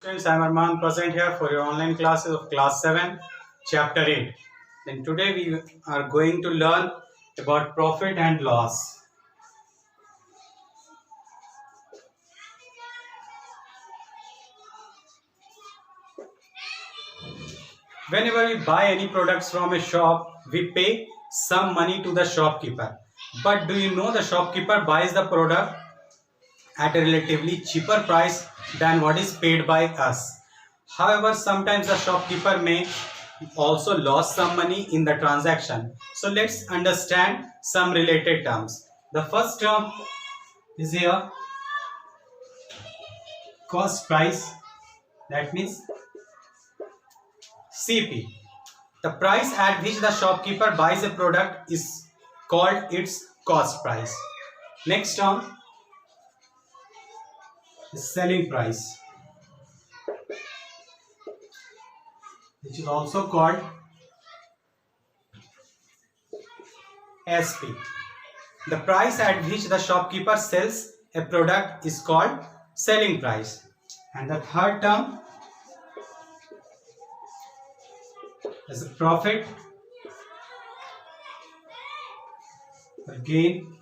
Students, I am Arman present here for your online classes of class 7, chapter 8. Then today we are going to learn about profit and loss. Whenever we buy any products from a shop, we pay some money to the shopkeeper. But do you know the shopkeeper buys the product at a relatively cheaper price than what is paid by us? However, sometimes the shopkeeper may also lose some money in the transaction. So let's understand some related terms. The first term is here cost price, that means CP. The price at which the shopkeeper buys a product is called its cost price. Next term is selling price, which is also called SP. The price at which the shopkeeper sells a product is called selling price. And the third term is the profit or gain.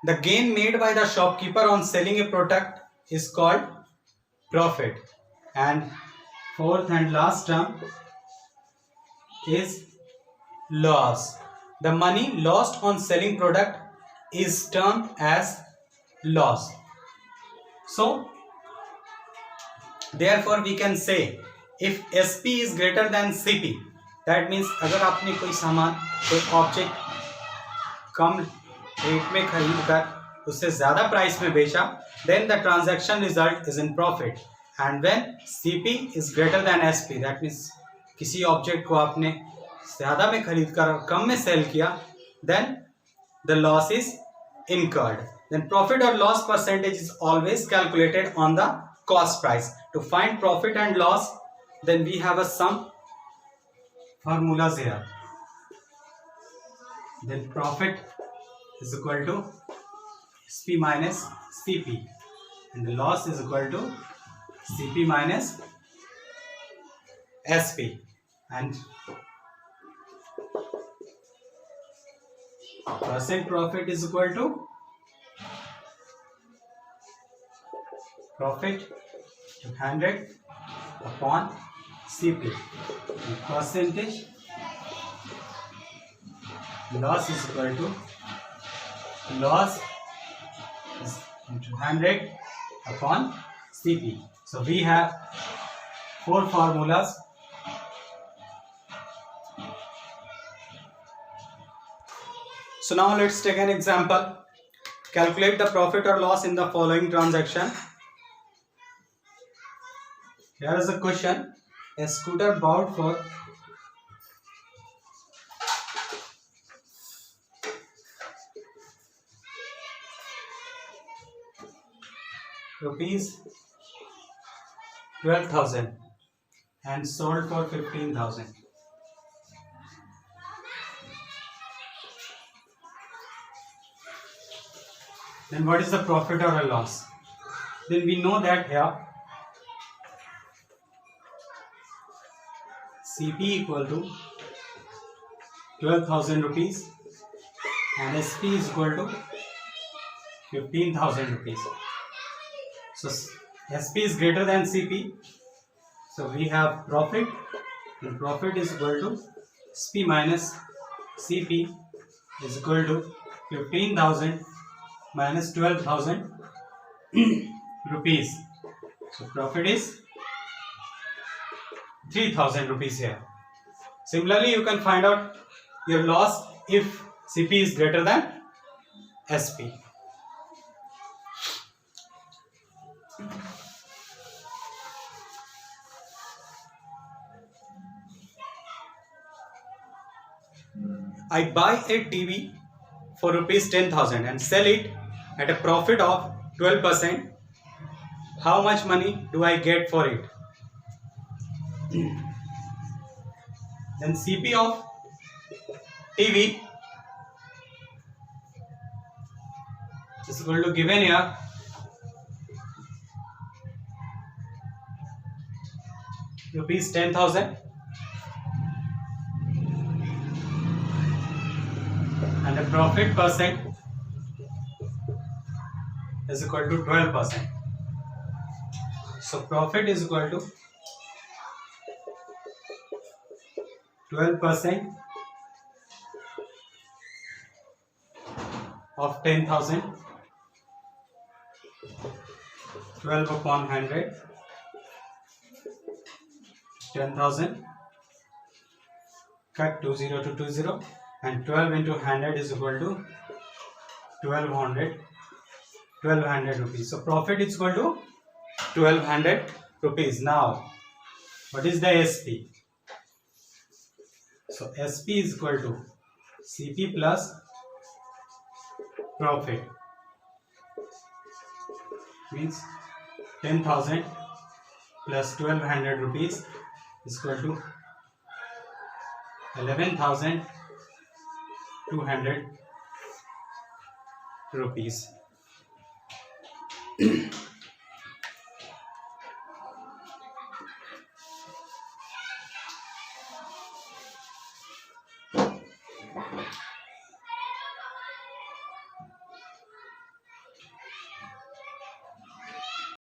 The gain made by the shopkeeper on selling a product is called profit. And fourth and last term is loss. The money lost on selling product is termed as loss. So therefore we can say if SP is greater than CP, that means अगर आपने कोई सामान कोई object कम rate में खरीद कर उससे ज़्यादा प्राइस में बेचा, then the transaction result is in profit. And when CP is greater than SP, that means किसी ऑब्जेक्ट को आपने ज़्यादा में खरीद कर और कम में सेल किया, then the loss is incurred. Then profit or loss percentage is always calculated on the cost price. To find profit and loss, then we have some formulas here. Then profit is equal to SP minus CP, and the loss is equal to CP minus SP. And percent profit is equal to profit 100 upon CP. And percentage loss is equal to loss is into 100 upon CP. So we have four formulas. So now let's take an example. Calculate the profit or loss in the following transaction. Here is a question. A scooter bought for rupees 12,000 and sold for 15,000. Then what is the profit or a loss? Then we know that here CP equal to 12,000 rupees and SP is equal to 15,000 rupees. So SP is greater than CP. So we have profit, and profit is equal to SP minus CP is equal to 15,000 minus 12,000 rupees. So profit is 3,000 rupees here. Similarly, you can find out your loss if CP is greater than SP. I buy a TV for rupees 10,000 and sell it at a profit of 12%. How much money do I get for it? Then CP of TV is equal to given here rupees 10,000, and the profit percent is equal to 12%. So profit is equal to 12% of 10,000, 12 upon 100, 10,000, cut 20 to 20, and 12 into 100 is equal to 1200 rupees. So profit is equal to 1200 rupees. Now what is the SP? So SP is equal to CP plus profit, means 10,000 plus 1200 rupees is equal to 11,200 rupees.